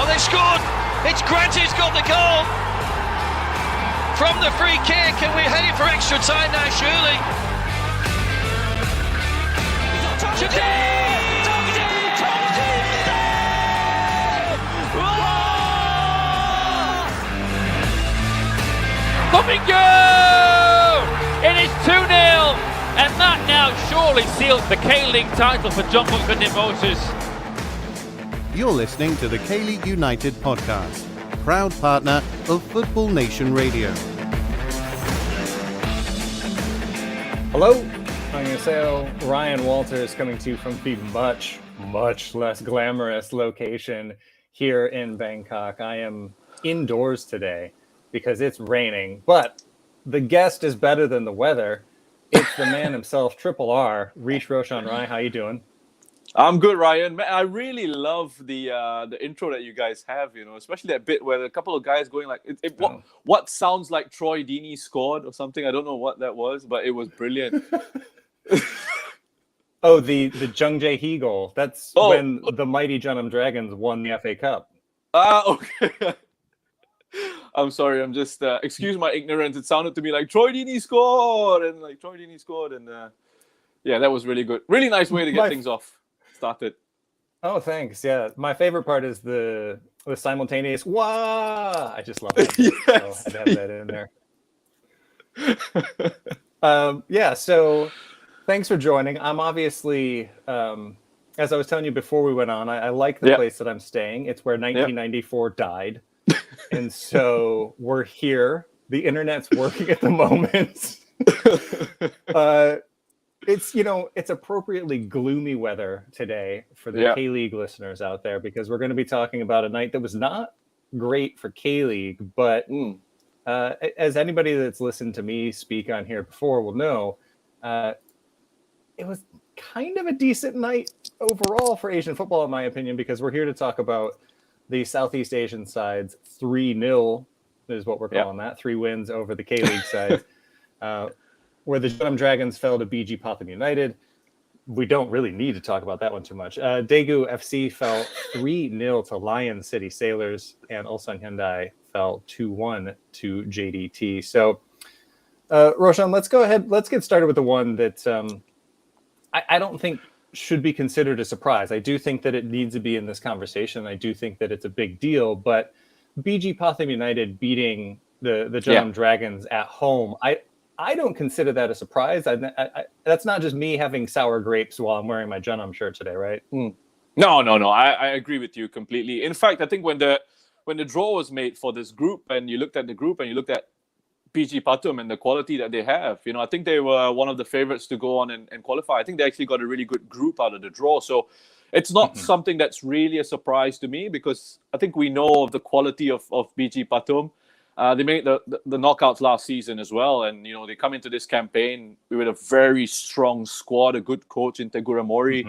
Oh, they scored! It's Grant who's got the goal from the free kick, and we're heading for extra time now, surely. Domingo! It is 2-0, and that now surely seals the K-League title for John Buckland Motors. You're listening to the K-League United podcast, proud partner of Football Nation Radio. Hello, I'm Yoseo Ryan Walters coming to you from the much less glamorous location here in Bangkok. I am indoors today because it's raining, but the guest is better than the weather. It's the man himself, Triple R, Rhysh Roshan Rai. How you doing? I'm good, Ryan. Man, I really love the intro that you guys have, especially that bit where a couple of guys going like, what sounds like Troy Deeney scored or something. I don't know what that was, but it was brilliant. Oh, the Jung Jae-hee goal. That's when the mighty Jeonnam Dragons won the FA Cup. Okay. I'm sorry. I'm just, excuse my ignorance. It sounded to me like Troy Deeney scored and yeah, that was really good. Really nice way to get things off. Started. Oh, thanks. Yeah, my favorite part is the simultaneous "wah." I just love it. Yes. So I'd have that in there. Yeah. So thanks for joining. I'm obviously, as I was telling you before we went on, I like the place that I'm staying. It's where 1994 died, and so we're here. The internet's working at the moment. It's appropriately gloomy weather today for the K-League listeners out there, because we're going to be talking about a night that was not great for K-League, but as anybody that's listened to me speak on here before will know, it was kind of a decent night overall for Asian football, in my opinion, because we're here to talk about the Southeast Asian sides. 3-0 is what we're calling that. 3 wins over the K-League side. Where the Jeonnam Dragons fell to BG Pathum United. We don't really need to talk about that one too much. Daegu FC fell 3-0 to Lion City Sailors, and Ulsan Hyundai fell 2-1 to JDT. So, Roshan, let's go ahead. Let's get started with the one that I don't think should be considered a surprise. I do think that it needs to be in this conversation. I do think that it's a big deal, but BG Pathum United beating the Jeonnam Dragons at home, I don't consider that a surprise. That's not just me having sour grapes while I'm wearing my Jeonnam shirt today, right? No. I agree with you completely. In fact, I think when the draw was made for this group, and you looked at the group and you looked at BG Pathum and the quality that they have, I think they were one of the favorites to go on and qualify. I think they actually got a really good group out of the draw. So it's not something that's really a surprise to me, because I think we know of the quality of BG Pathum. They made the knockouts last season as well, and they come into this campaign with a very strong squad, a good coach in Tegura Mori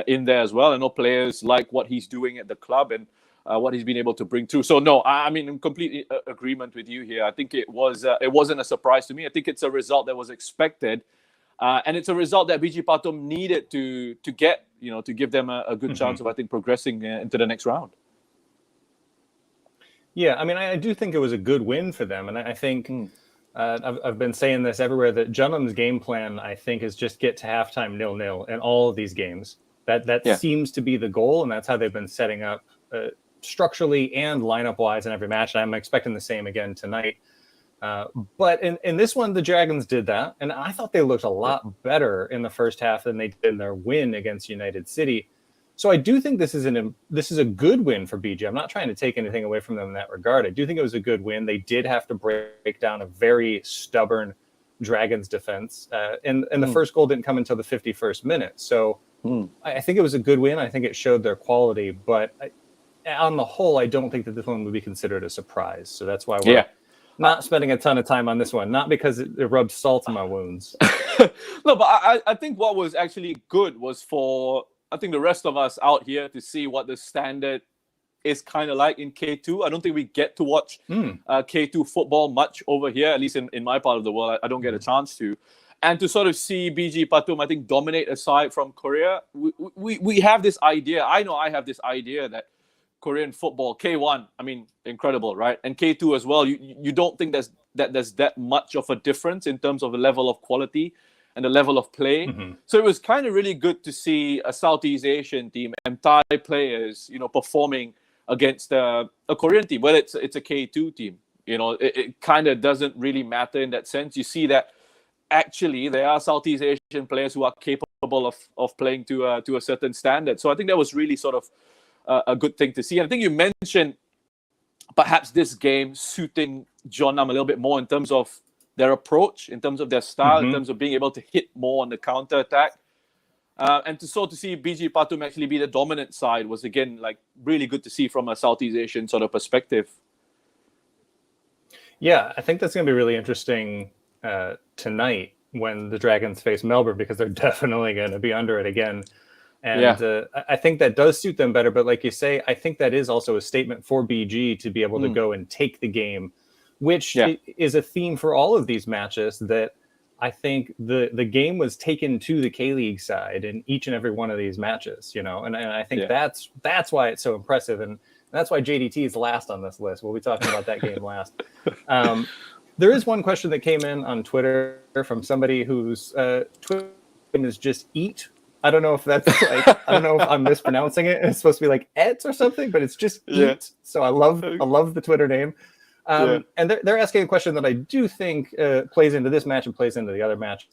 in there as well. I know players like what he's doing at the club and what he's been able to bring through. So no, I'm in complete agreement with you here. I think it wasn't a surprise to me. I think it's a result that was expected, and it's a result that BG Pathum needed to get, to give them a good chance of, I think, progressing into the next round. Yeah, I mean, I do think it was a good win for them. And I think I've been saying this everywhere, that Jeonnam's game plan, I think, is just get to halftime 0-0 in all of these games. That seems to be the goal, and that's how they've been setting up structurally and lineup-wise in every match. And I'm expecting the same again tonight. But in this one, the Dragons did that. And I thought they looked a lot better in the first half than they did in their win against United City. So I do think this is a good win for BG. I'm not trying to take anything away from them in that regard. I do think it was a good win. They did have to break down a very stubborn Dragons defense. And the first goal didn't come until the 51st minute. So I think it was a good win. I think it showed their quality. But on the whole, I don't think that this one would be considered a surprise. So that's why we're not spending a ton of time on this one. Not because it rubbed salt in my wounds. No, but I think what was actually good was for, I think, the rest of us out here to see what the standard is kind of like in K2. I don't think we get to watch K2 football much over here, at least in my part of the world. I don't get a chance to. And to sort of see BG Pathum, I think, dominate aside from Korea, we have this idea. I know I have this idea that Korean football. K1, I mean, incredible, right? And K2 as well. You don't think there's that much of a difference in terms of the level of quality and the level of play. Mm-hmm. So it was kind of really good to see a Southeast Asian team and Thai players, performing against a Korean team. Well, it's a K2 team. It kind of doesn't really matter in that sense. You see that actually there are Southeast Asian players who are capable of playing to a certain standard. So I think that was really sort of a good thing to see. And I think you mentioned perhaps this game suiting Jeonnam a little bit more in terms of their approach, in terms of their style, in terms of being able to hit more on the counter attack. And to see BG Pathum actually be the dominant side was, again, like really good to see from a Southeast Asian sort of perspective. Yeah, I think that's going to be really interesting tonight when the Dragons face Melbourne, because they're definitely going to be under it again. And I think that does suit them better. But like you say, I think that is also a statement for BG to be able to go and take the game, which is a theme for all of these matches, that I think the game was taken to the K-League side in each and every one of these matches, and I think that's why it's so impressive. And that's why JDT is last on this list. We'll be talking about that game last. There is one question that came in on Twitter from somebody whose Twitter name is just Eat. I don't know if that's I don't know if I'm mispronouncing it. It's supposed to be like Ets or something, but it's just Eat. So I love the Twitter name. And they're asking a question that I do think plays into this match and plays into the other match.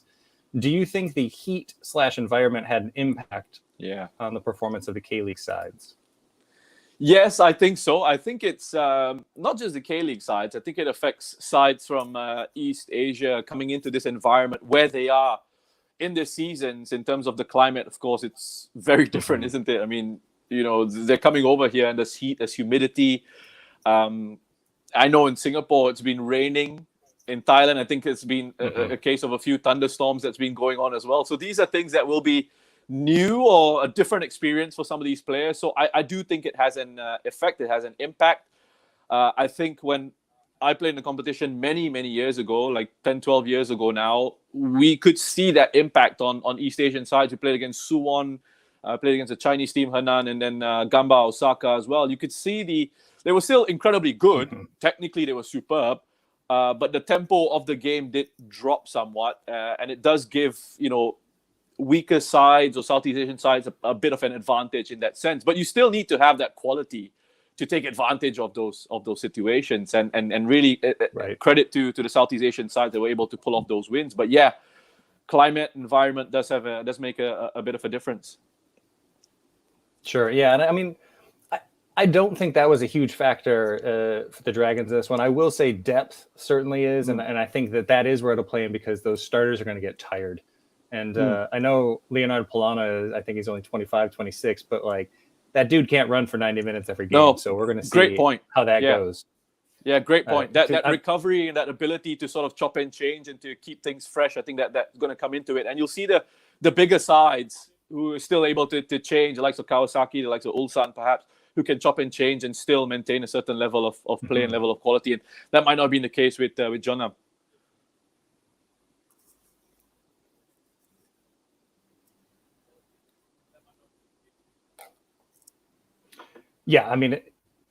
Do you think the heat/environment had an impact on the performance of the K-League sides? Yes, I think so. I think it's not just the K-League sides. I think it affects sides from East Asia coming into this environment where they are in the seasons. In terms of the climate, of course, it's very different, isn't it? I mean, they're coming over here and there's heat, there's humidity. I know in Singapore it's been raining. In Thailand, I think it's been a case of a few thunderstorms that's been going on as well. So these are things that will be new or a different experience for some of these players. So I do think it has an effect. It has an impact. I think when I played in the competition many, many years ago, like 10, 12 years ago now, we could see that impact on East Asian sides. We played against Suwon, played against the Chinese team, Henan, and then Gamba, Osaka as well. You could see they were still incredibly good. Technically, they were superb. But the tempo of the game did drop somewhat. And it does give, weaker sides or Southeast Asian sides a bit of an advantage in that sense. But you still need to have that quality to take advantage of those situations. And really credit to the Southeast Asian side that were able to pull off those wins. But yeah, climate, environment does make a bit of a difference. Sure. Yeah. And I mean, I don't think that was a huge factor for the Dragons in this one. I will say depth certainly is. And I think that is where it'll play in, because those starters are going to get tired. And I know Leonardo Polana, I think he's only 25, 26, but like that dude can't run for 90 minutes every game. So we're going to see how that goes. Yeah, great point. That recovery and that ability to sort of chop and change and to keep things fresh, I think that's going to come into it. And you'll see the bigger sides who are still able to change, the likes of Kawasaki, the likes of Ulsan perhaps, who can chop and change and still maintain a certain level of play and level of quality. And that might not have been the case with Jeonnam. Yeah, I mean,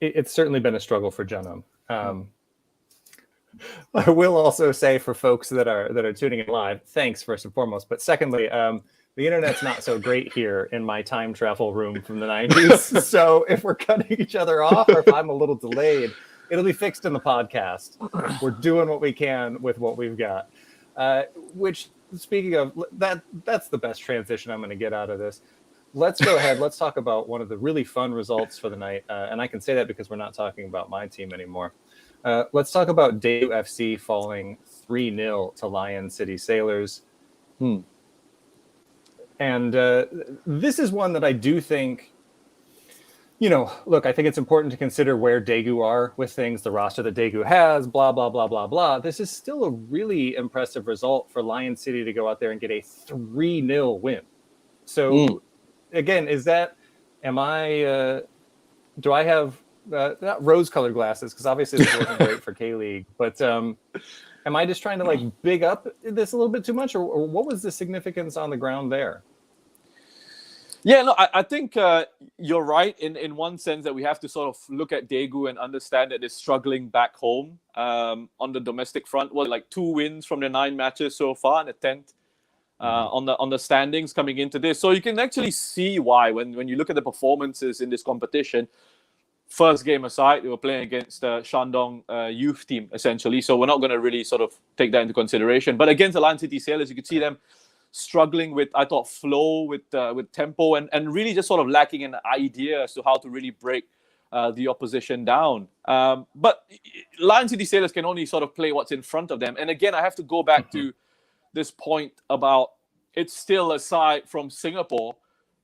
it's certainly been a struggle for Jeonnam. I will also say, for folks that are tuning in live, thanks first and foremost. But secondly, the internet's not so great here in my time travel room from the 90s. So if we're cutting each other off, or if I'm a little delayed, it'll be fixed in the podcast. We're doing what we can with what we've got. Which, speaking of that's the best transition I'm going to get out of this. Let's go ahead. Let's talk about one of the really fun results for the night. And I can say that because we're not talking about my team anymore. Let's talk about Daegu FC falling 3-0 to Lion City Sailors. And this is one that I do think, look, I think it's important to consider where Daegu are with things, the roster that Daegu has, blah, blah, blah, blah, blah. This is still a really impressive result for Lion City to go out there and get a 3-0 win. So, again, do I have not rose-colored glasses, because obviously this wasn't great for K-League, but am I just trying to big up this a little bit too much, or what was the significance on the ground there? Yeah, no, I think you're right in one sense that we have to sort of look at Daegu and understand that they're struggling back home on the domestic front. Well, like 2 wins from the 9 matches so far and a 10th on the standings coming into this. So you can actually see why when you look at the performances in this competition. First game aside, they were playing against Shandong youth team, essentially. So we're not going to really sort of take that into consideration. But against the Lion City Sailors, you could see them struggling with, I thought, flow, with tempo, and really just sort of lacking an idea as to how to really break the opposition down. But Lion City Sailors can only sort of play what's in front of them. And again, I have to go back to this point about it's still a side from Singapore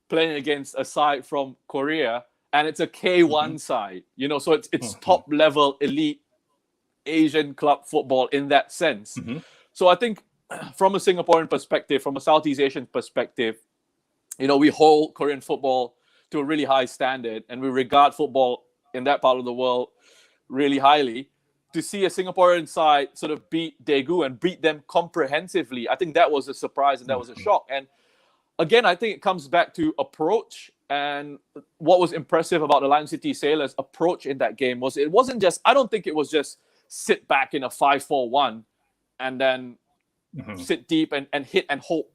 playing against a side from Korea, and it's a K1 side, so it's top level elite Asian club football in that sense. So I think from a Singaporean perspective, from a Southeast Asian perspective, we hold Korean football to a really high standard, and we regard football in that part of the world really highly. To see a Singaporean side sort of beat Daegu and beat them comprehensively, I think that was a surprise and that was a shock. And again, I think it comes back to approach. And what was impressive about the Lion City Sailors' approach in that game was I don't think it was just sit back in a 5-4-1 and then sit deep and hit and hope,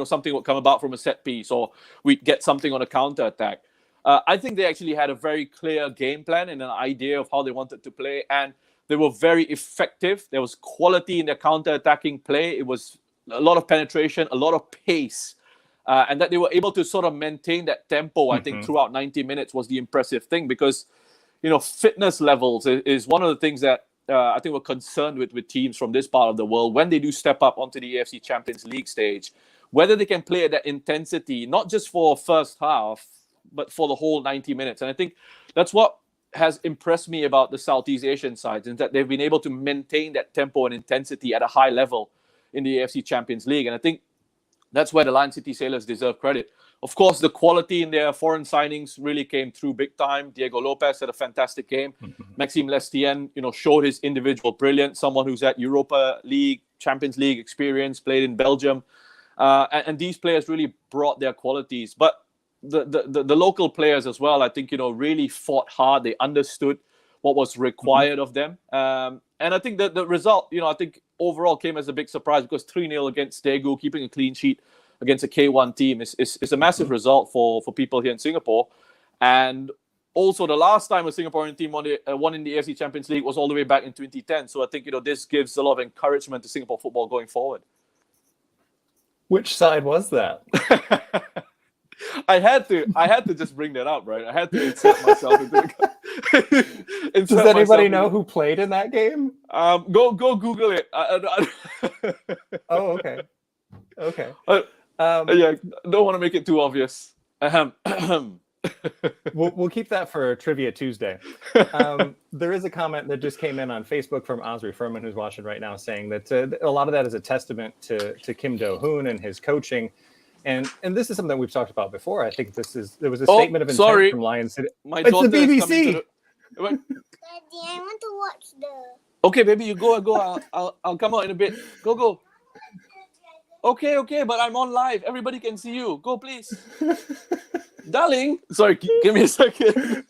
something would come about from a set piece or we'd get something on a counter attack. I think they actually had a very clear game plan and an idea of how they wanted to play, and they were very effective. There was quality in their counter-attacking play. It was a lot of penetration, a lot of pace. And that they were able to sort of maintain that tempo, I think, throughout 90 minutes was the impressive thing, because, fitness levels is one of the things that I think we're concerned with teams from this part of the world when they do step up onto the AFC Champions League stage, whether they can play at that intensity, not just for first half, but for the whole 90 minutes. And I think that's what has impressed me about the Southeast Asian sides, is that they've been able to maintain that tempo and intensity at a high level in the AFC Champions League. And I think that's where the Lion City Sailors deserve credit. Of course, the quality in their foreign signings really came through big time. Diego Lopez had a fantastic game. Maxime Lestien, showed his individual brilliance. Someone who's had Europa League, Champions League experience, played in Belgium, and these players really brought their qualities. But the local players as well, I think really fought hard. They understood what was required of them, and I think that the result, I think, overall came as a big surprise, because 3-0 against Daegu, keeping a clean sheet against a K1 team is a massive result for people here in Singapore. And also the last time a Singaporean team won in the AFC Champions League was all the way back in 2010. So I think this gives a lot of encouragement to Singapore football going forward. Which side was that? I had to just bring that up, right? I had to insert myself into the... Does anybody know who played in that game? Go Google it. Oh, okay. Yeah, don't want to make it too obvious. We'll keep that for Trivia Tuesday. There is a comment that just came in on Facebook from Osri Furman, who's watching right now, saying that a lot of that is a testament to Kim Do-hoon and his coaching. And this is something we've talked about before. I think there was a statement of intent from Lion City. My it's the BBC. Daddy, I want to watch the... Okay, baby, you go. I'll come out in a bit. Go. Okay, but I'm on live. Everybody can see you. Go, please. Darling. Sorry, give me a second.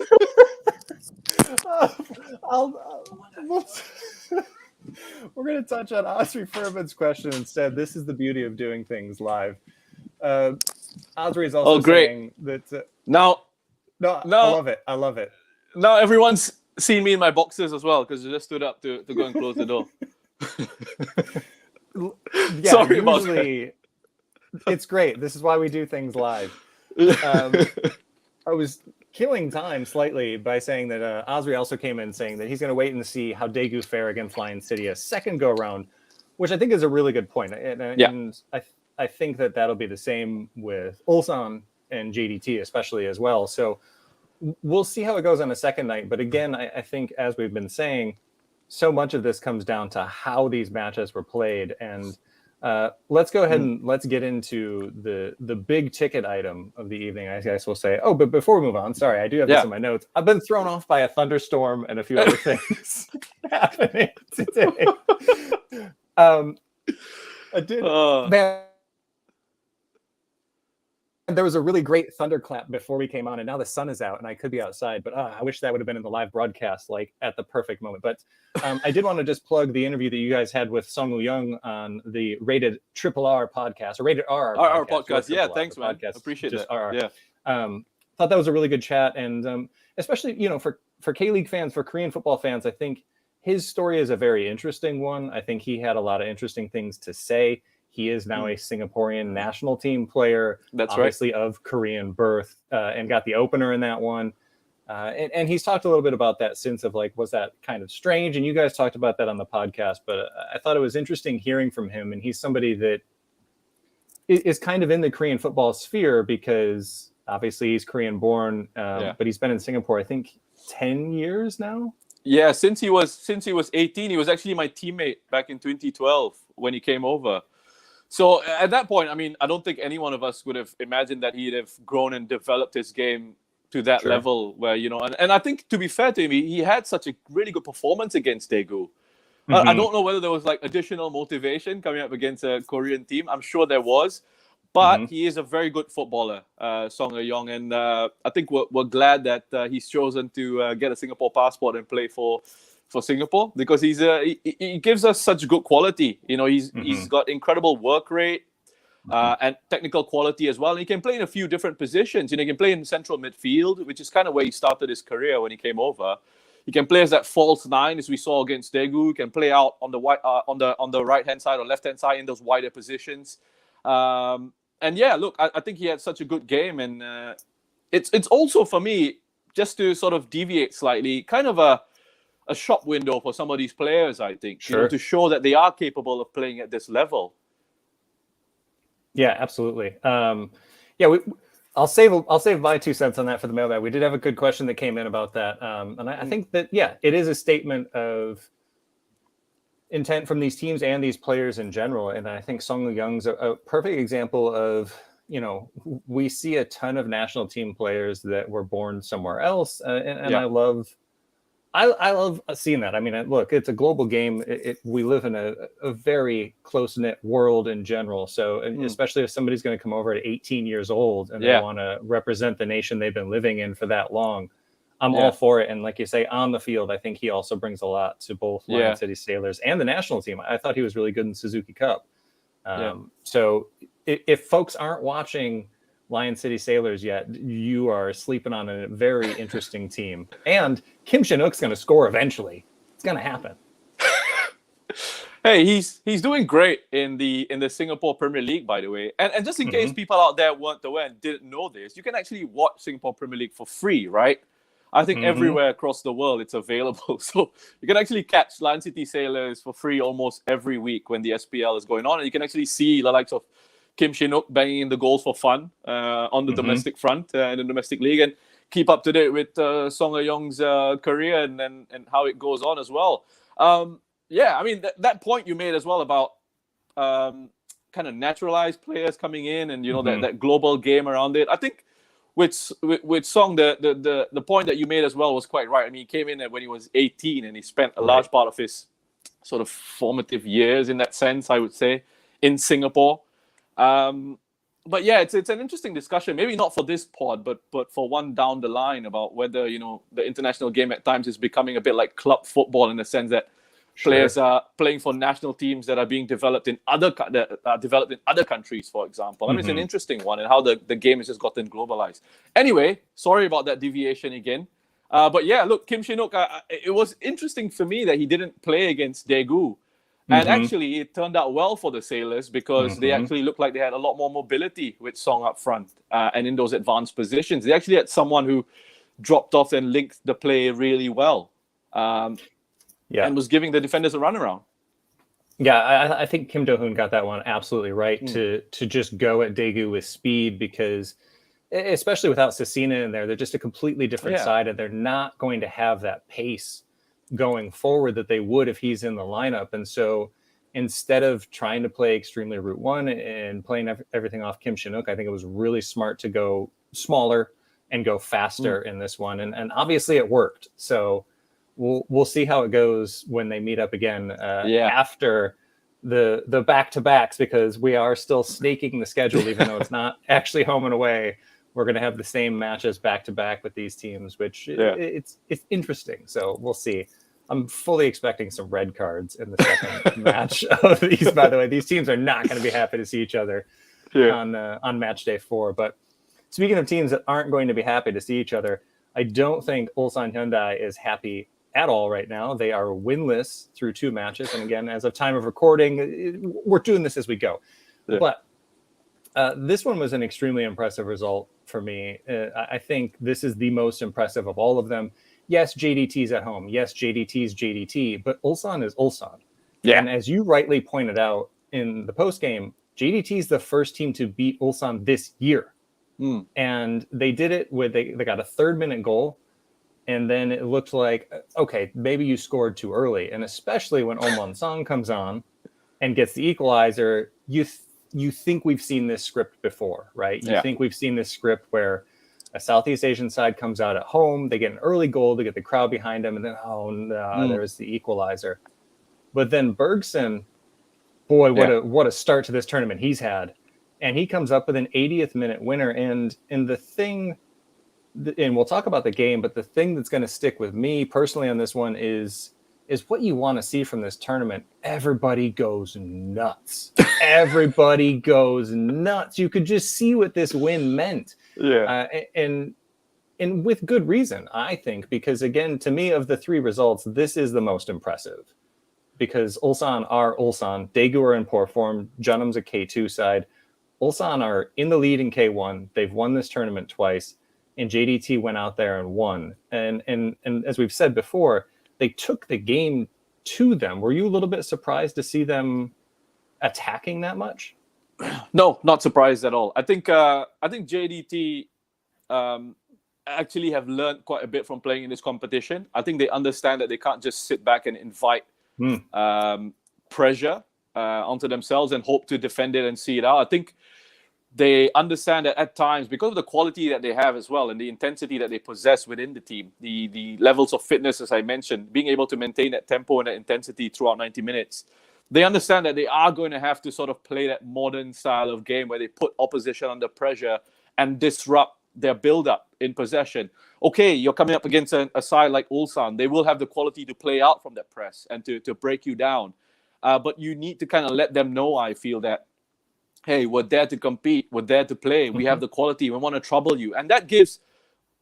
We're going to touch on Osri Furman's question instead. This is the beauty of doing things live. Osri is also saying that... No, I love it. Now everyone's seen me in my boxes as well, because I just stood up to go and close the door. Yeah, sorry about that. It's great. This is why we do things live. I was killing time slightly by saying that Osri also came in saying that he's going to wait and see how Daegu fare against Lion City a second go round, which I think is a really good point. And I think that that'll be the same with Ulsan and JDT especially as well. So we'll see how it goes on a second night. But again, I think, as we've been saying, so much of this comes down to how these matches were played. And let's go ahead and let's get into the big ticket item of the evening, I guess we'll say. Oh, but before we move on, sorry, I do have this in my notes. I've been thrown off by a thunderstorm and a few other things happening today. I did. Man, there was a really great thunderclap before we came on, and now the sun is out, and I could be outside, but I wish that would have been in the live broadcast, like at the perfect moment. But I did want to just plug the interview that you guys had with Song Young on the Rated R podcast, or Rated R podcast. Yeah, thanks, man. Podcast, appreciate it. Yeah. Thought that was a really good chat, and especially for K-League fans, for Korean football fans, I think his story is a very interesting one. I think he had a lot of interesting things to say. He is now a Singaporean national team player, obviously of Korean birth, and got the opener in that one. And he's talked a little bit about that since, of like, was that kind of strange? And you guys talked about that on the podcast, but I thought it was interesting hearing from him. And he's somebody that is kind of in the Korean football sphere because obviously he's Korean born, but he's been in Singapore, I think 10 years now. Yeah, since he was 18, he was actually my teammate back in 2012 when he came over. So at that point, I mean, I don't think any one of us would have imagined that he'd have grown and developed his game to that level where, and I think, to be fair to him, he had such a really good performance against Daegu. I don't know whether there was like additional motivation coming up against a Korean team. I'm sure there was, but he is a very good footballer, Song Young, and I think we're glad that he's chosen to get a Singapore passport and play for Singapore, because he gives us such good quality. He's got incredible work rate and technical quality as well. And he can play in a few different positions. He can play in central midfield, which is kind of where he started his career when he came over. He can play as that false nine, as we saw against Daegu. He can play out on the right hand side or left hand side in those wider positions. And yeah, look, I think he had such a good game, and it's also, for me, just to sort of deviate slightly, kind of a shop window for some of these players, I think, to show that they are capable of playing at this level. Yeah, absolutely. I'll save my 2 cents on that for the mailbag. We did have a good question that came in about that, and I think that it is a statement of intent from these teams and these players in general. And I think Song Young's a perfect example of, we see a ton of national team players that were born somewhere else, and I love seeing that. I mean, look, it's a global game. We live in a very close-knit world in general. So especially if somebody's going to come over at 18 years old and they want to represent the nation they've been living in for that long, I'm all for it. And like you say, on the field, I think he also brings a lot to both Lion City Sailors and the national team. I thought he was really good in Suzuki Cup. So if folks aren't watching Lion City Sailors yet, you are sleeping on a very interesting team. And Kim Shin-uk's going to score eventually. It's going to happen. Hey, he's doing great in the Singapore Premier League, by the way. And just in case people out there weren't aware and didn't know this, you can actually watch Singapore Premier League for free, right? I think everywhere across the world it's available. So you can actually catch Lion City Sailors for free almost every week when the SPL is going on. And you can actually see the likes of Kim Shin-uk banging in the goals for fun on the domestic front in the domestic league, and keep up to date with Song Young's career and how it goes on as well. I mean, that point you made as well about kind of naturalized players coming in and, that global game around it. I think with Song, the point that you made as well was quite right. I mean, he came in when he was 18 and he spent a large part of his sort of formative years, in that sense, I would say, in Singapore. But yeah, it's an interesting discussion. Maybe not for this pod, but for one down the line, about whether the international game at times is becoming a bit like club football, in the sense that players are playing for national teams that are being developed in other countries, for example. I mean, it's an interesting one, and how the game has just gotten globalized. Anyway, sorry about that deviation again. But yeah, look, Kim Shin-uk, it was interesting for me that he didn't play against Daegu. And actually, it turned out well for the Sailors, because they actually looked like they had a lot more mobility with Song up front and in those advanced positions. They actually had someone who dropped off and linked the play really well, and was giving the defenders a runaround. Yeah, I think Kim Do-hoon got that one absolutely right, to just go at Daegu with speed, because especially without Cecina in there, they're just a completely different side, and they're not going to have that pace going forward that they would if he's in the lineup. And so instead of trying to play extremely Route 1 and playing everything off Kim Shin-uk, I think it was really smart to go smaller and go faster in this one. And obviously it worked. So we'll see how it goes when they meet up again after the back-to-backs, because we are still snaking the schedule, even though it's not actually home and away. We're going to have the same matches back-to-back with these teams, which it's interesting. So we'll see. I'm fully expecting some red cards in the second match of these. By the way, these teams are not going to be happy to see each other on match day 4. But speaking of teams that aren't going to be happy to see each other, I don't think Ulsan Hyundai is happy at all right now. They are winless through 2 matches. And again, as of time of recording, we're doing this as we go. Yeah. But this one was an extremely impressive result for me. I think this is the most impressive of all of them. Yes, JDT's at home. Yes, JDT's JDT, but Ulsan is Ulsan. Yeah. And as you rightly pointed out in the postgame, JDT is the first team to beat Ulsan this year. And they did it with, they got a 3rd-minute goal. And then it looked like, okay, maybe you scored too early. And especially when Oman Song comes on and gets the equalizer, you think we've seen this script before, right? You think we've seen this script where a Southeast Asian side comes out at home, they get an early goal to get the crowd behind them, and then, oh no, there's the equalizer. But then Bergson, boy, what a start to this tournament he's had. And he comes up with an 80th minute winner. And the thing, and we'll talk about the game, but the thing that's going to stick with me personally on this one is what you want to see from this tournament. Everybody goes nuts. Everybody goes nuts. You could just see what this win meant. Yeah. And with good reason, I think, because again, to me, of the 3 results, this is the most impressive. Because Ulsan are Ulsan. Daegu are in poor form. Jeonnam's a K2 side. Ulsan are in the lead in K1. They've won this tournament twice. And JDT went out there and won. And as we've said before, they took the game to them. Were you a little bit surprised to see them attacking that much? No, not surprised at all. I think JDT actually have learned quite a bit from playing in this competition. I think they understand that they can't just sit back and invite pressure onto themselves and hope to defend it and see it out. I think they understand that at times, because of the quality that they have as well and the intensity that they possess within the team, the levels of fitness, as I mentioned, being able to maintain that tempo and that intensity throughout 90 minutes, they understand that they are going to have to sort of play that modern style of game where they put opposition under pressure and disrupt their build-up in possession. Okay, you're coming up against a side like Ulsan. They will have the quality to play out from that press and to break you down. But you need to kind of let them know, I feel, that, hey, we're there to compete. We're there to play. We have the quality. We want to trouble you. And that gives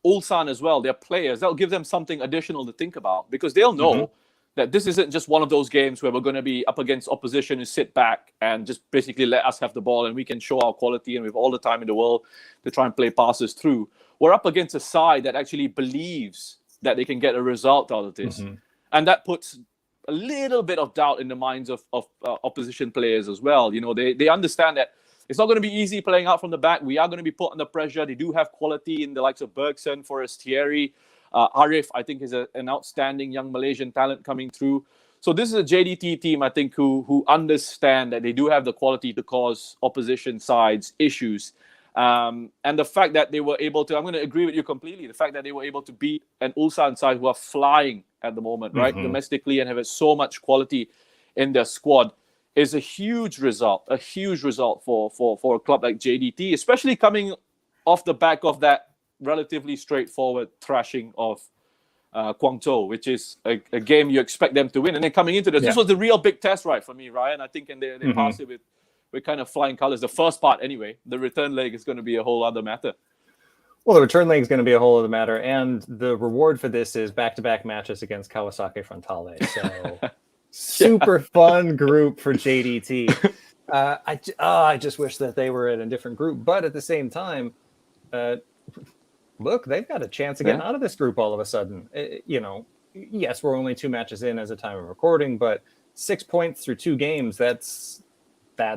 Ulsan as well, their players, that'll give them something additional to think about, because they'll know that this isn't just one of those games where we're going to be up against opposition who sit back and just basically let us have the ball and we can show our quality and we have all the time in the world to try and play passes through. We're up against a side that actually believes that they can get a result out of this. And that puts a little bit of doubt in the minds of opposition players as well. You know, they understand that it's not going to be easy playing out from the back. We are going to be put under pressure. They do have quality in the likes of Bergson, Forestieri. Arif, I think, is an outstanding young Malaysian talent coming through. So this is a JDT team, I think, who understand that they do have the quality to cause opposition sides issues. And the fact that they were able to, I'm going to agree with you completely, the fact that they were able to beat an Ulsan side who are flying at the moment, right, domestically, and have so much quality in their squad is a huge result for a club like JDT, especially coming off the back of that relatively straightforward thrashing of Guangzhou, which is a game you expect them to win. And then coming into this, this was the real big test, right, for me, Ryan, I think, and they passed it with kind of flying colors. The first part, anyway. The return leg is going to be a whole other matter. Well, the return leg is going to be a whole other matter, and the reward for this is back-to-back matches against Kawasaki Frontale. So super fun group for JDT. I just wish that they were in a different group, but at the same time, look, they've got a chance of getting out of this group all of a sudden. You know, yes, we're only 2 matches in as a time of recording, but 6 points through 2 games, that's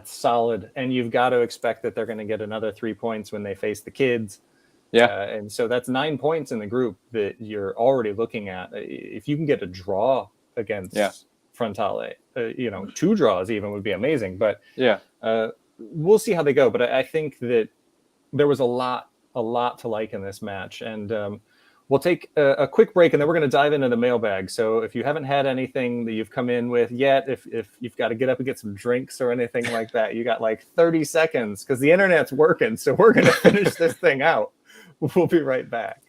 solid. And you've got to expect that they're going to get another 3 points when they face the kids. Yeah. And so that's 9 points in the group that you're already looking at. If you can get a draw against Frontale, 2 draws even would be amazing. But we'll see how they go. But I think that there was a lot to like in this match. And We'll take a quick break, and then we're going to dive into the mailbag. So if you haven't had anything that you've come in with yet, if you've got to get up and get some drinks or anything like that, you got like 30 seconds because the internet's working. So we're going to finish this thing out. We'll be right back.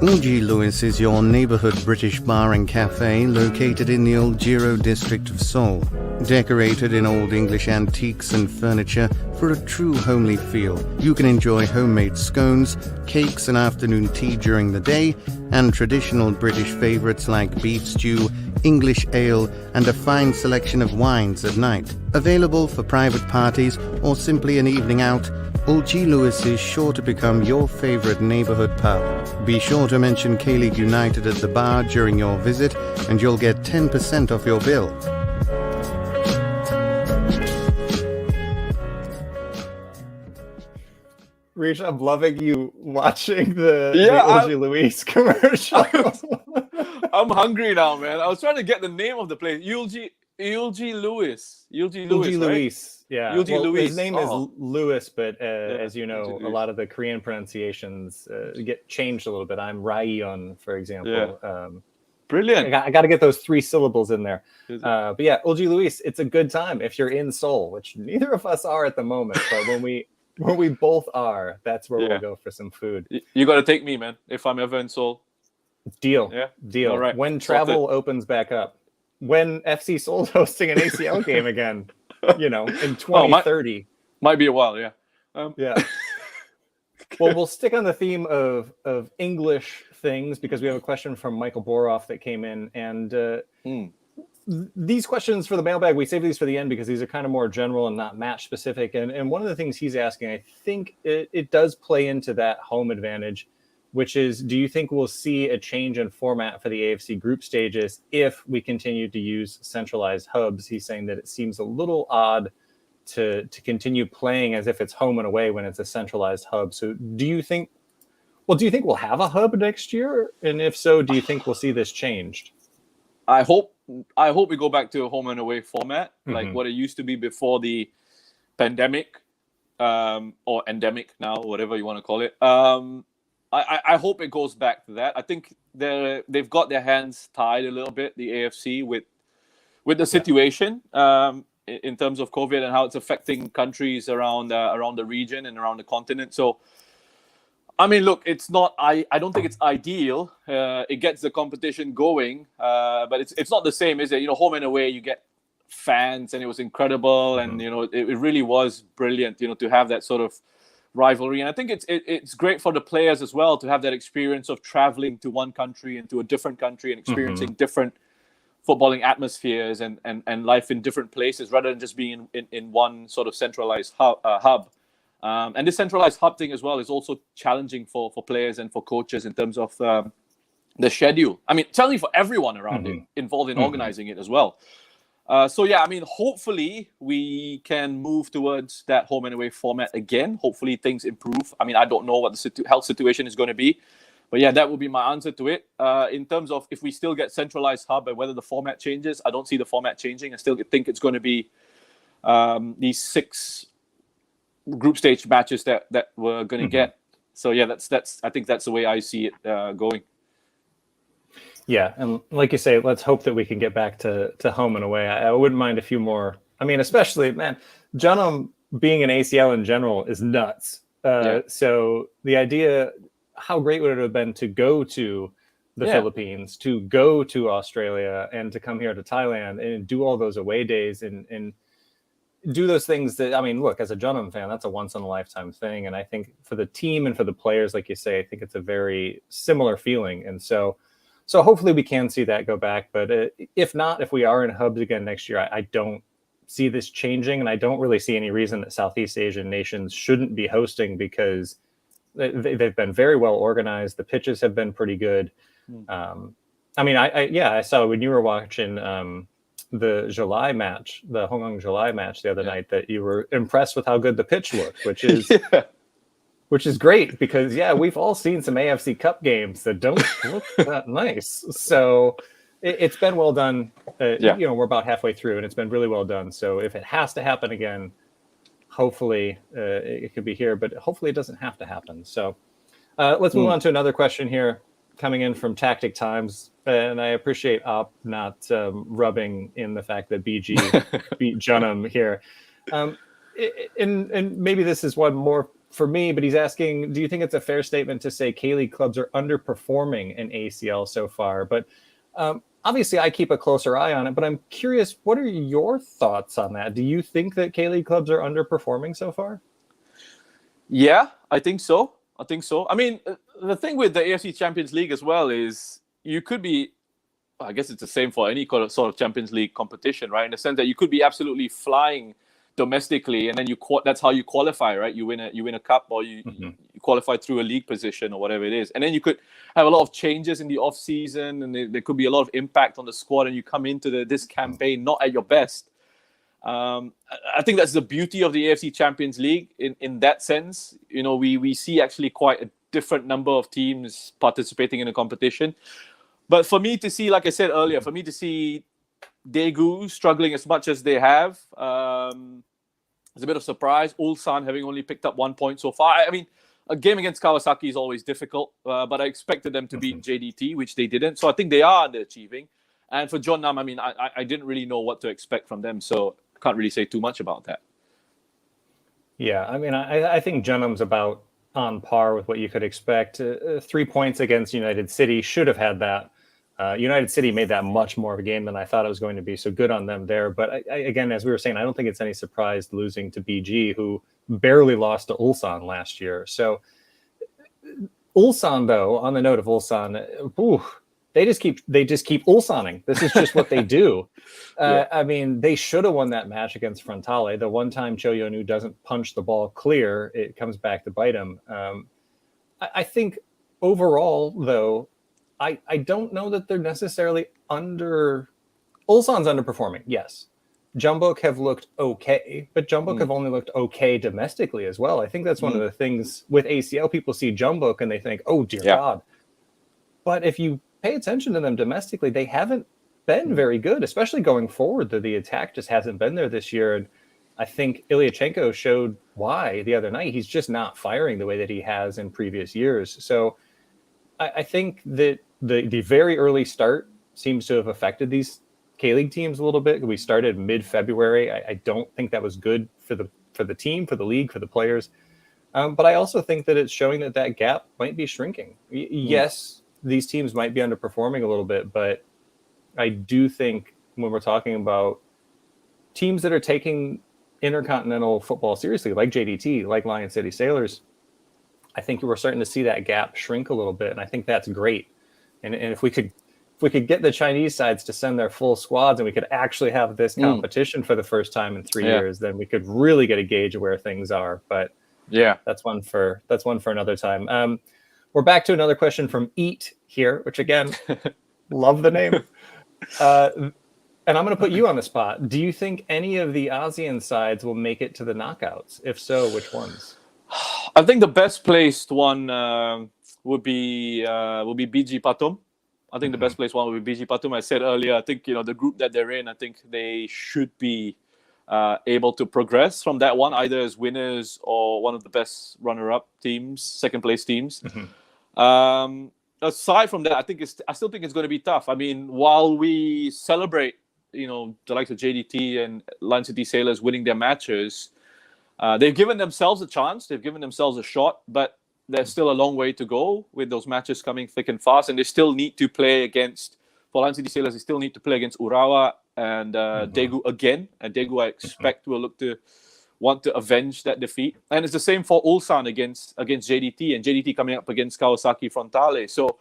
O.G. Lewis is your neighborhood British bar and cafe located in the Old Giro district of Seoul. Decorated in old English antiques and furniture for a true homely feel, you can enjoy homemade scones, cakes and afternoon tea during the day, and traditional British favorites like beef stew, English ale, and a fine selection of wines at night. Available for private parties or simply an evening out, O.G. Lewis is sure to become your favorite neighborhood pub. Be sure to mention K-League United at the bar during your visit and you'll get 10% off your bill. Rhysh, I'm loving you watching the O.G. Lewis commercial. I'm hungry now, man. I was trying to get the name of the place. O.G. Lewis. O.G. Lewis, right? Lewis. Yeah. O.G. Lewis. His name is Lewis, but as you know, a lot of the Korean pronunciations get changed a little bit. I'm Raiyon, for example. Yeah. Brilliant. I got to get those 3 syllables in there. But yeah, O.G. Lewis, it's a good time if you're in Seoul, which neither of us are at the moment. But when we both are, that's where we'll go for some food. You got to take me, man, if I'm ever in Seoul. Deal. Yeah. Deal. All right. When travel opens back up. When FC Seoul's hosting an ACL game again, in 2030. Might be a while, yeah. Yeah. Well, we'll stick on the theme of English things because we have a question from Michael Boroff that came in. And these questions for the mailbag, we save these for the end because these are kind of more general and not match specific. And one of the things he's asking, I think it does play into that home advantage, which is, do you think we'll see a change in format for the AFC group stages if we continue to use centralized hubs? He's saying that it seems a little odd to continue playing as if it's home and away when it's a centralized hub. So do you think we'll have a hub next year? And if so, do you think we'll see this changed? I hope we go back to a home and away format, like what it used to be before the pandemic, or endemic now, whatever you want to call it. I hope it goes back to that. I think they've got their hands tied a little bit, the AFC, with the situation in terms of COVID and how it's affecting countries around the region and around the continent. So, I mean, look, it's not. I don't think it's ideal. It gets the competition going, but it's not the same, is it? Home and away, you get fans, and it was incredible, and it really was brilliant. To have that sort of rivalry, and I think it's great for the players as well to have that experience of traveling to one country and to a different country and experiencing different footballing atmospheres and life in different places rather than just being in one sort of centralized hub. And this centralized hub thing as well is also challenging for players and for coaches in terms of the schedule. I mean, challenging for everyone around it, involved in organizing it as well. So yeah, I mean, hopefully we can move towards that home and away format again. Hopefully things improve. I mean, I don't know what the health situation is going to be, but yeah, that would be my answer to it. In terms of if we still get centralized hub and whether the format changes, I don't see the format changing. I still think it's going to be these 6 group stage matches that we're going to get. So yeah, that's I think that's the way I see it going. Yeah, and like you say, let's hope that we can get back to home and away. I wouldn't mind a few more. I mean, especially, man, Jeonnam being an ACL in general is nuts. So the idea, how great would it have been to go to the Philippines, to go to Australia, and to come here to Thailand and do all those away days and do those things that, I mean, look, as a Jeonnam fan, that's a once-in-a-lifetime thing. And I think for the team and for the players, like you say, I think it's a very similar feeling. And so hopefully we can see that go back. But if not, if we are in hubs again next year, I don't see this changing. And I don't really see any reason that Southeast Asian nations shouldn't be hosting because they've been very well organized. The pitches have been pretty good. I mean, I saw when you were watching the July match, the Hong Kong July match the other night, that you were impressed with how good the pitch looked, which is which is great because we've all seen some AFC Cup games that don't look that nice. So it's been well done. Yeah. We're about halfway through, and it's been really well done. So if it has to happen again, hopefully it could be here, but hopefully it doesn't have to happen. So let's move on to another question here coming in from Tactic Times. And I appreciate Op not rubbing in the fact that BG beat Junham here. And maybe this is one more for me, but he's asking, do you think it's a fair statement to say K-League clubs are underperforming in ACL so far? But obviously I keep a closer eye on it, but I'm curious, what are your thoughts on that? Do you think that K-League clubs are underperforming so far? Yeah, I think so. I mean, the thing with the AFC Champions League as well is you could be, I guess it's the same for any sort of Champions League competition, right? In the sense that you could be absolutely flying domestically, and then that's how you qualify, right? You win a cup, or you qualify through a league position or whatever it is, and then you could have a lot of changes in the off season, and there could be a lot of impact on the squad, and you come into this campaign not at your best. I think that's the beauty of the AFC Champions League in that sense. We see actually quite a different number of teams participating in the competition. But for me to see, like I said earlier, Daegu struggling as much as they have, it's a bit of surprise. Ulsan having only picked up 1 point so far. I mean, a game against Kawasaki is always difficult, but I expected them to beat JDT, which they didn't. So I think they are underachieving. And for Jeonnam, I mean, I didn't really know what to expect from them, so can't really say too much about that. Yeah, I mean, I think Jeonnam's about on par with what you could expect. 3 points against United City, should have had that. United City made that much more of a game than I thought it was going to be, so good on them there. But again, as we were saying, I don't think it's any surprise losing to BG, who barely lost to Ulsan last year. So Ulsan, though, on the note of Ulsan, they just keep Ulsaning. This is just what they do. I mean, they should have won that match against Frontale. The one time Cho Yonu doesn't punch the ball clear, it comes back to bite him. I think overall, though, I don't know that they're necessarily Ulsan's underperforming, yes. Jeonbuk have looked okay, but Jeonbuk have only looked okay domestically as well. I think that's one of the things with ACL. People see Jeonbuk and they think, oh, dear God. But if you pay attention to them domestically, they haven't been very good, especially going forward. The attack just hasn't been there this year. And I think Ilyachenko showed why the other night. He's just not firing the way that he has in previous years. So I think that the very early start seems to have affected these K-League teams a little bit. We started mid-February. I don't think that was good for the team, for the league, for the players. But I also think that it's showing that gap might be shrinking. Yes, these teams might be underperforming a little bit, but I do think when we're talking about teams that are taking intercontinental football seriously, like JDT, like Lion City Sailors, I think we're starting to see that gap shrink a little bit, and I think that's great. And if we could get the Chinese sides to send their full squads, and we could actually have this competition for the first time in 3 years, then we could really get a gauge of where things are. But that's one for another time. We're back to another question from Eat here, which again, love the name. And I'm going to put you on the spot. Do you think any of the ASEAN sides will make it to the knockouts? If so, which ones? I think the best placed one would be BG Patum. I think the best placed one would be BG Patum. I said earlier, I think the group that they're in, I think they should be able to progress from that one, either as winners or one of the best runner-up teams, second place teams. Aside from that, I still think it's going to be tough. I mean, while we celebrate, the likes of JDT and Lion City Sailors winning their matches, they've given themselves a chance. They've given themselves a shot, but there's still a long way to go with those matches coming thick and fast. And they still need to play for Lion City Sailors, they still need to play against Urawa and Daegu again. And Daegu, I expect, will want to avenge that defeat. And it's the same for Ulsan against JDT, and JDT coming up against Kawasaki Frontale. So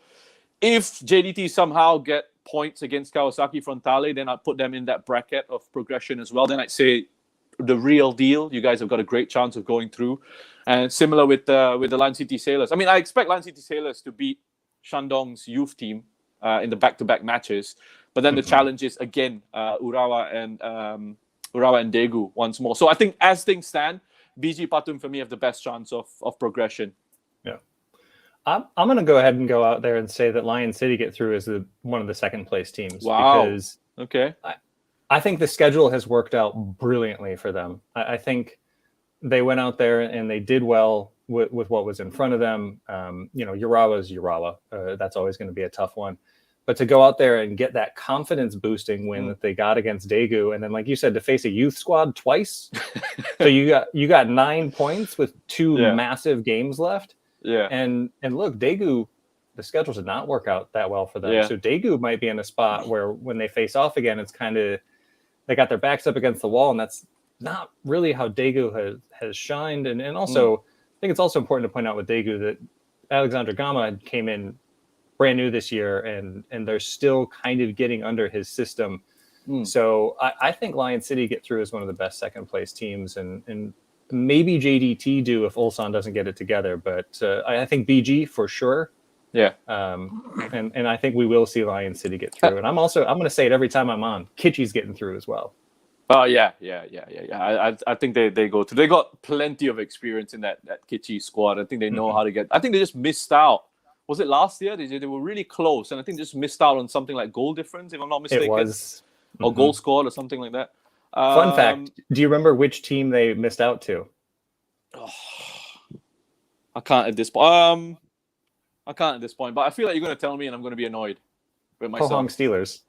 if JDT somehow get points against Kawasaki Frontale, then I'd put them in that bracket of progression as well. Then I'd say the real deal. You guys have got a great chance of going through. And similar with the Lion City Sailors. I mean, I expect Lion City Sailors to beat Shandong's youth team in the back-to-back matches. But then the challenge is, again, Urawa and Daegu once more. So I think as things stand, BG Patum for me have the best chance of progression. Yeah. I'm going to go ahead and go out there and say that Lion City get through as one of the second place teams. Wow. Because okay. I think the schedule has worked out brilliantly for them. I think they went out there and they did well with what was in front of them. Urawa is Urawa. That's always going to be a tough one. But to go out there and get that confidence boosting win that they got against Daegu, and then like you said, to face a youth squad twice. So you got 9 points with two massive games left. Yeah. And look, Daegu, the schedule did not work out that well for them. Yeah. So Daegu might be in a spot where when they face off again, it's kind of they got their backs up against the wall, and that's not really how Daegu has shined. And also, I think it's also important to point out with Daegu that Alexander Gama came in brand new this year, and they're still kind of getting under his system. So I think Lion City get through as one of the best second place teams, and maybe JDT do if Ulsan doesn't get it together. But I think BG for sure. Yeah. And I think we will see Lion City get through. And I'm going to say it every time I'm on. Kitchi's getting through as well. Oh yeah. I think they go through. They got plenty of experience in that Kitchi squad. I think they know how to get. I think they just missed out. Was it last year? They were really close, and I think just missed out on something like goal difference, if I'm not mistaken. It was. Or goal scored or something like that. Fun fact: do you remember which team they missed out to? I can't at this point. But I feel like you're going to tell me, and I'm going to be annoyed with myself. Pohang Steelers.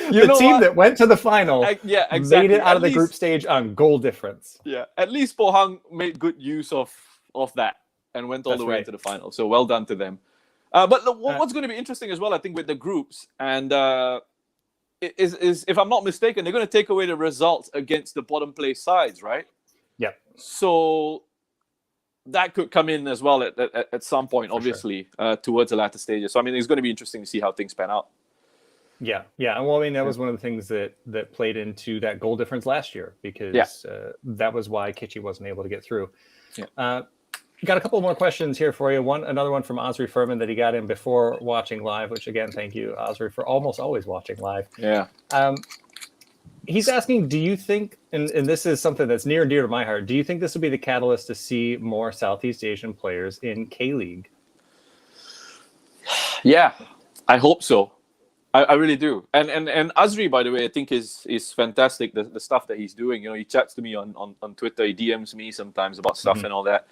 The team that went to the final, exactly. made it out of the group stage on goal difference. Yeah, at least Pohang made good use of that and went all the way into the final. So well done to them. But what's going to be interesting as well, I think, with the groups, and is if I'm not mistaken, they're going to take away the results against the bottom place sides, right? Yeah. So that could come in as well at some point, obviously, towards the latter stages. So I mean, it's going to be interesting to see how things pan out. Yeah. Well, I mean, that was one of the things that played into that goal difference last year, because that was why Kitchi wasn't able to get through. Yeah. Got a couple more questions here for you. Another one from Osri Furman that he got in before watching live, which again, thank you, Osri, for almost always watching live. Yeah. He's asking, do you think, and this is something that's near and dear to my heart, do you think this will be the catalyst to see more Southeast Asian players in K-League? Yeah, I hope so. I really do. And Azri, by the way, I think is fantastic, the stuff that he's doing. You know, he chats to me on Twitter, he DMs me sometimes about stuff and all that.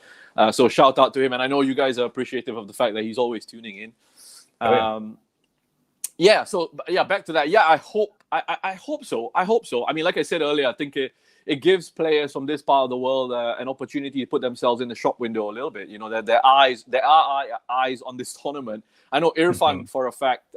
So shout out to him. And I know you guys are appreciative of the fact that he's always tuning in. Back to that. Yeah, I hope so. I mean, like I said earlier, I think it gives players from this part of the world an opportunity to put themselves in the shop window a little bit. You know, that there are eyes on this tournament. I know Irfan for a fact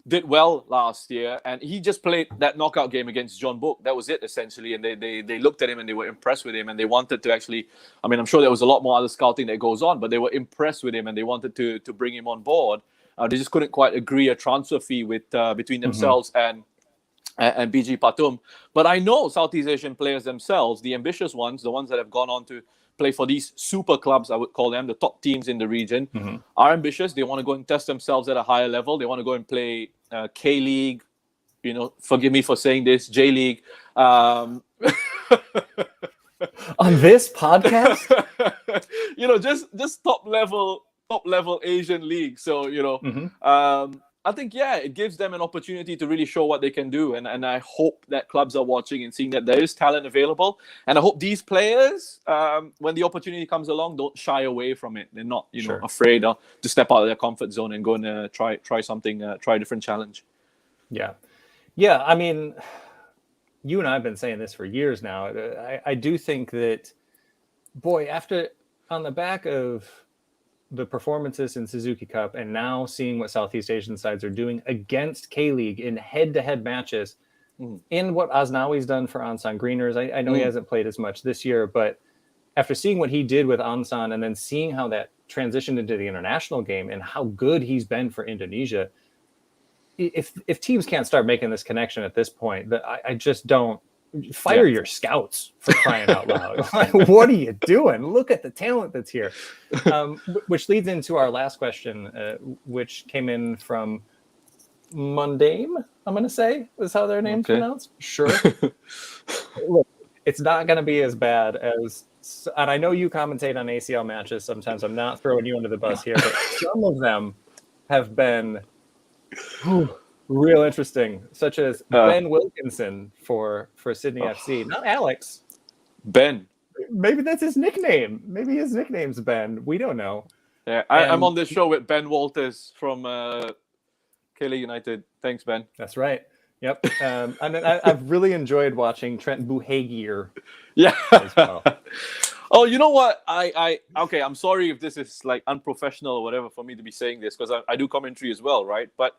did well last year, and he just played that knockout game against John Book. That was it, essentially. And they looked at him and they were impressed with him, and they wanted to actually, I mean, I'm sure there was a lot more other scouting that goes on, but they were impressed with him and they wanted to bring him on board. They just couldn't quite agree a transfer fee with between themselves and BG Patum. But I know Southeast Asian players themselves, the ambitious ones, the ones that have gone on to play for these super clubs, I would call them, the top teams in the region, are ambitious. They want to go and test themselves at a higher level. They want to go and play K-League, you know, forgive me for saying this, J-League. On this podcast? You know, just top level Asian league. So, you know, I think, it gives them an opportunity to really show what they can do. And I hope that clubs are watching and seeing that there is talent available. And I hope these players, when the opportunity comes along, don't shy away from it. They're not, you know, afraid to step out of their comfort zone and go and try something, try a different challenge. Yeah. Yeah, I mean, you and I have been saying this for years now. I do think that, boy, on the back of the performances in Suzuki Cup and now seeing what Southeast Asian sides are doing against K-League in head-to-head matches, in what Aznawi's done for Ansan Greeners, I know he hasn't played as much this year, but after seeing what he did with Ansan and then seeing how that transitioned into the international game and how good he's been for Indonesia, if teams can't start making this connection at this point, I just don't. Fire your scouts, for crying out loud. Like, what are you doing? Look at the talent that's here. Which leads into our last question, which came in from Mundane, I'm going to say, is how their name's pronounced. Sure. Look, it's not going to be as bad as. And I know you commentate on ACL matches sometimes. I'm not throwing you under the bus here, but some of them have been real interesting, such as Ben Wilkinson for Sydney FC. Not Alex. Ben. Maybe that's his nickname. Maybe his nickname's Ben. We don't know. Yeah, I'm on this show with Ben Walters from K-League United. Thanks, Ben. That's right. Yep. And I've really enjoyed watching Trent Buhagiar. Yeah. As well. Oh, you know what? Okay, I'm sorry if this is like unprofessional or whatever for me to be saying this, because I do commentary as well, right? But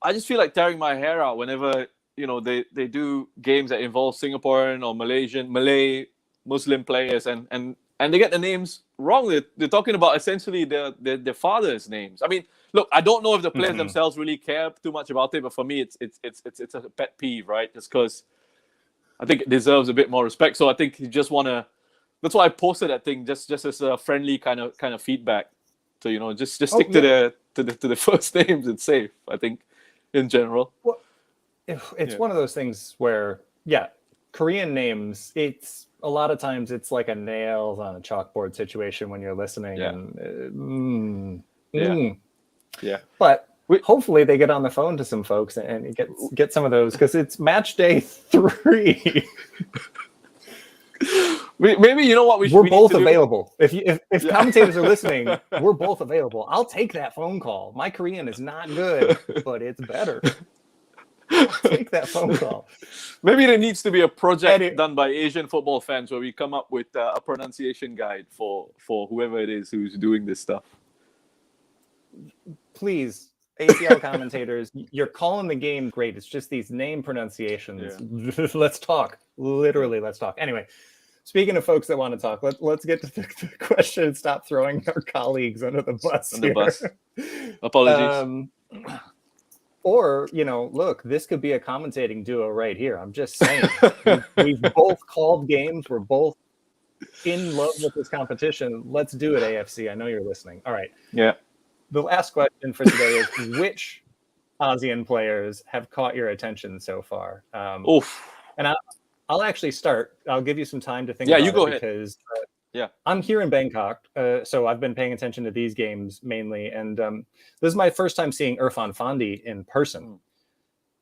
I just feel like tearing my hair out whenever, they do games that involve Singaporean or Malay Muslim players and they get the names wrong. They're talking about essentially their fathers' names. I mean, look, I don't know if the players themselves really care too much about it, but for me, it's a pet peeve, right? Just because I think it deserves a bit more respect. So I think you just want to. That's why I posted that thing just as a friendly kind of feedback. So just stick to the first names. It's safe, I think, in general. Well, it's one of those things where Korean names. It's a lot of times it's like a nails on a chalkboard situation when you're listening. Yeah. But hopefully they get on the phone to some folks and get some of those, because it's match day 3. Maybe you know what we're both available. If commentators are listening, we're both available. I'll take that phone call. My Korean is not good, but it's better. I'll take that phone call. Maybe there needs to be a project done by Asian football fans where we come up with a pronunciation guide for whoever it is who's doing this stuff. Please, ACL commentators, you're calling the game great. It's just these name pronunciations. Yeah. Let's talk. Literally, let's talk. Anyway, speaking of folks that want to talk, let's get to the question and stop throwing our colleagues under the bus. Apologies. Or, look, this could be a commentating duo right here. I'm just saying. We've both called games. We're both in love with this competition. Let's do it, AFC. I know you're listening. All right. Yeah. The last question for today is, which ASEAN players have caught your attention so far? And I'll actually start. I'll give you some time to think about it. You go ahead. Because I'm here in Bangkok, so I've been paying attention to these games mainly. And this is my first time seeing Irfan Fandi in person.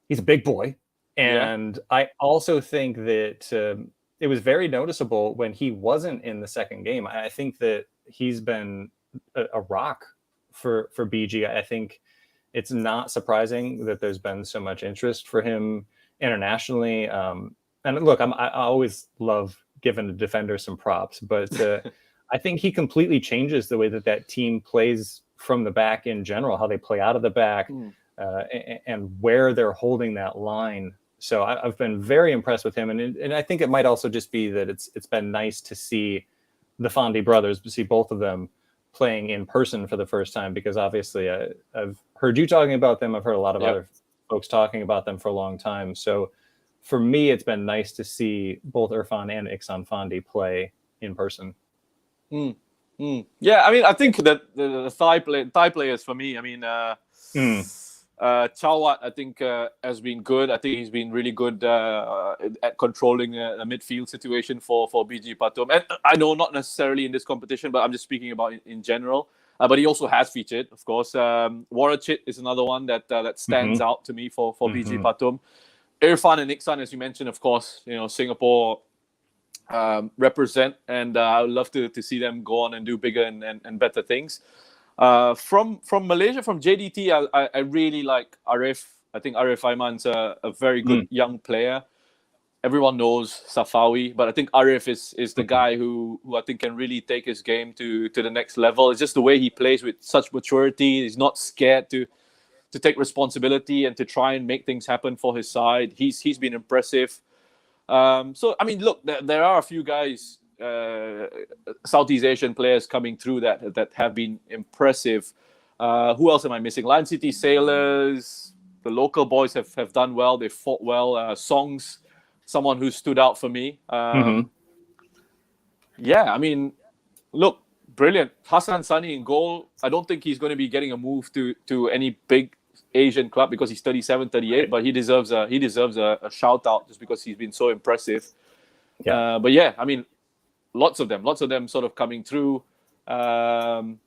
He's a big boy. And I also think that it was very noticeable when he wasn't in the second game. I think that he's been a rock for BG. I think it's not surprising that there's been so much interest for him internationally. And look, I always love giving the defender some props, but I think he completely changes the way that team plays from the back in general, how they play out of the back, and where they're holding that line. So I've been very impressed with him, and I think it might also just be that it's been nice to see the Fandi brothers, to see both of them playing in person for the first time, because obviously I've heard you talking about them. I've heard a lot of other folks talking about them for a long time. So for me, it's been nice to see both Irfan and Iksan Fandi play in person. Yeah, I mean, I think that the Thai players for me, I mean, Chawat, I think, has been good. I think he's been really good at controlling the midfield situation for BG Patum. And I know not necessarily in this competition, but I'm just speaking about in general. But he also has featured, of course. Warachit is another one that stands out to me for BG Patum. Irfan and Iksan, as you mentioned, of course, Singapore represent, and I would love to see them go on and do bigger and better things. From Malaysia, from JDT, I really like Arif. I think Arif Aiman's a very good young player. Everyone knows Safawi, but I think Arif is the guy who I think can really take his game to the next level. It's just the way he plays with such maturity. He's not scared to take responsibility and to try and make things happen for his side. He's been impressive. So, I mean, look, there are a few guys, Southeast Asian players coming through that have been impressive. Who else am I missing? Lion City Sailors, the local boys have done well. They fought well. Songs, someone who stood out for me. Yeah, I mean, look, brilliant. Hassan Sani in goal. I don't think he's going to be getting a move to any big Asian club because he's 37, 38, but he deserves a shout out just because he's been so impressive. Yeah. But yeah, I mean, lots of them sort of coming through. Who's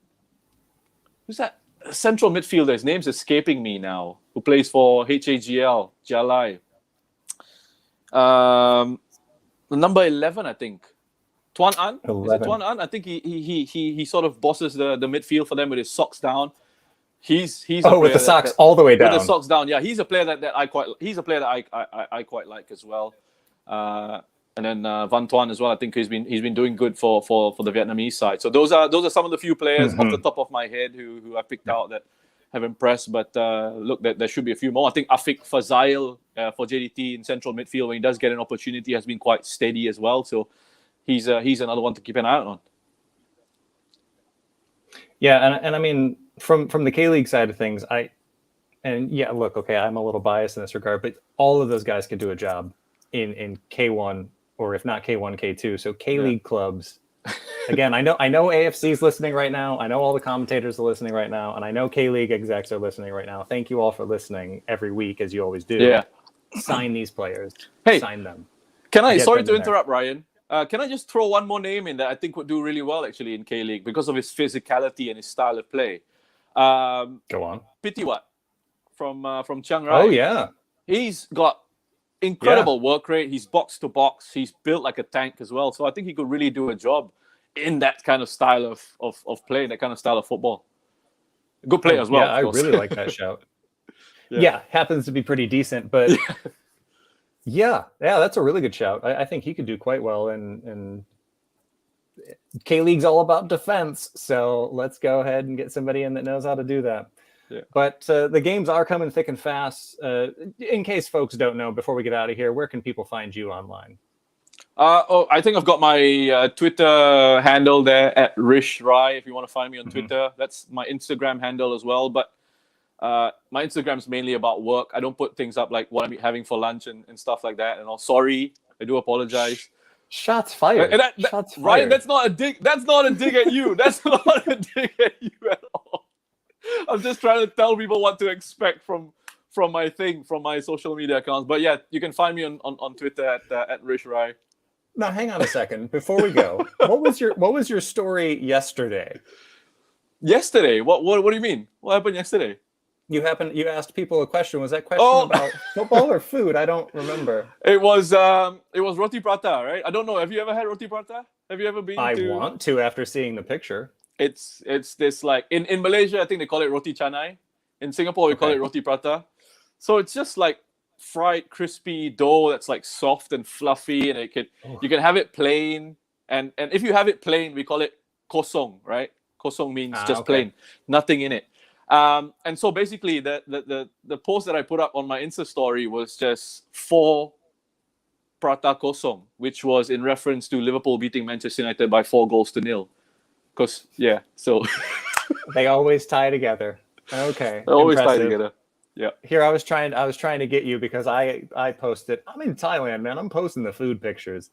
that central midfielder? His name's escaping me now. Who plays for HAGL, Jalai. Number 11, I think. Tuan An? 11. Is it Tuan An? I think he sort of bosses the midfield for them with his socks down. He's with the socks all the way down. With the socks down, yeah. He's a player that I quite like as well. And then Van Tuan as well. I think he's been doing good for the Vietnamese side. So those are some of the few players off the top of my head who I picked out that have impressed. But look, there should be a few more. I think Afiq Fazail for JDT in central midfield, when he does get an opportunity, has been quite steady as well. So he's another one to keep an eye out on. Yeah, and I mean, from the K-League side of things, look, okay, I'm a little biased in this regard, but all of those guys could do a job in K1, or if not K1, K2. So K-League clubs, again, I know AFC's listening right now. I know all the commentators are listening right now, and I know K-League execs are listening right now. Thank you all for listening every week, as you always do. Yeah. Sign these players. Hey, sign them. Sorry to interrupt, Ryan. Can I just throw one more name in that I think would do really well actually in K-League because of his physicality and his style of play? Go on. Pitiwat from Chiang Rai. Oh yeah. He's got incredible work rate. He's box to box. He's built like a tank as well. So I think he could really do a job in that kind of style of play, that kind of style of football. Good player as well. Yeah, I really like that shout. Yeah, happens to be pretty decent, but yeah, that's a really good shout. I think he could do quite well, and K-League's all about defense, so let's go ahead and get somebody in that knows how to do that. Yeah. But the games are coming thick and fast. In case folks don't know, before we get out of here, where can people find you online? I think I've got my Twitter handle there at Rhysh Rai. If you want to find me on Twitter, that's my Instagram handle as well. But my Instagram is mainly about work. I don't put things up like what I'm having for lunch and stuff like that. And I'm sorry, I do apologize. Shots fired. Shots fired. Ryan, that's not a dig. That's not a dig at you. That's not a dig at you at all. I'm just trying to tell people what to expect from my social media accounts. But yeah, you can find me on Twitter at Rhysh Rai. Now, hang on a second before we go. What was your story yesterday? Yesterday? What do you mean? What happened yesterday? You asked people a question. Was that question about football or food? I don't remember. It was roti prata, right? I don't know. Have you ever had roti prata? Have you ever been? I want to after seeing the picture. It's this like in Malaysia, I think they call it roti canai. In Singapore, we call it roti prata. So it's just like fried, crispy dough that's like soft and fluffy, and you can have it plain. And if you have it plain, we call it kosong, right? Kosong means just plain, nothing in it. And so basically, the post that I put up on my Insta story was just 4 prata kosong, which was in reference to Liverpool beating Manchester United by 4-0. Because so they always tie together. Okay, they always tie together. Yeah. Here I was trying to get you because I posted. I'm in Thailand, man. I'm posting the food pictures.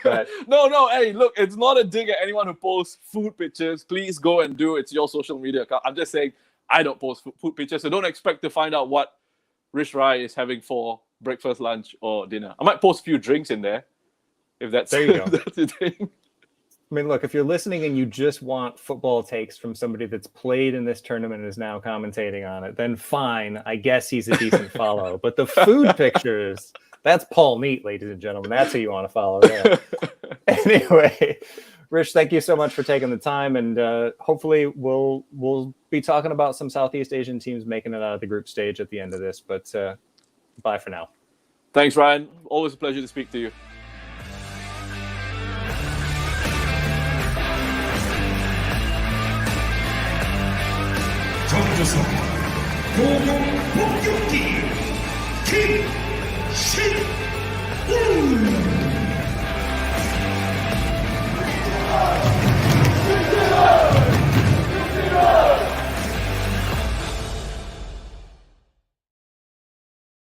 But no. Hey, look, it's not a dig at anyone who posts food pictures. Please go and do it. It's your social media account. I'm just saying I don't post food pictures, so don't expect to find out what Rhysh Rai is having for breakfast, lunch, or dinner. I might post a few drinks in there if that's there you go. That's the thing. I mean, look, if you're listening and you just want football takes from somebody that's played in this tournament and is now commentating on it, then fine. I guess he's a decent follow. But the food pictures, that's Paul Meat, ladies and gentlemen. That's who you want to follow there. Anyway, Rhysh, thank you so much for taking the time. And hopefully we'll be talking about some Southeast Asian teams making it out of the group stage at the end of this. But bye for now. Thanks, Ryan. Always a pleasure to speak to you. 정조선 고공 폭격기 김신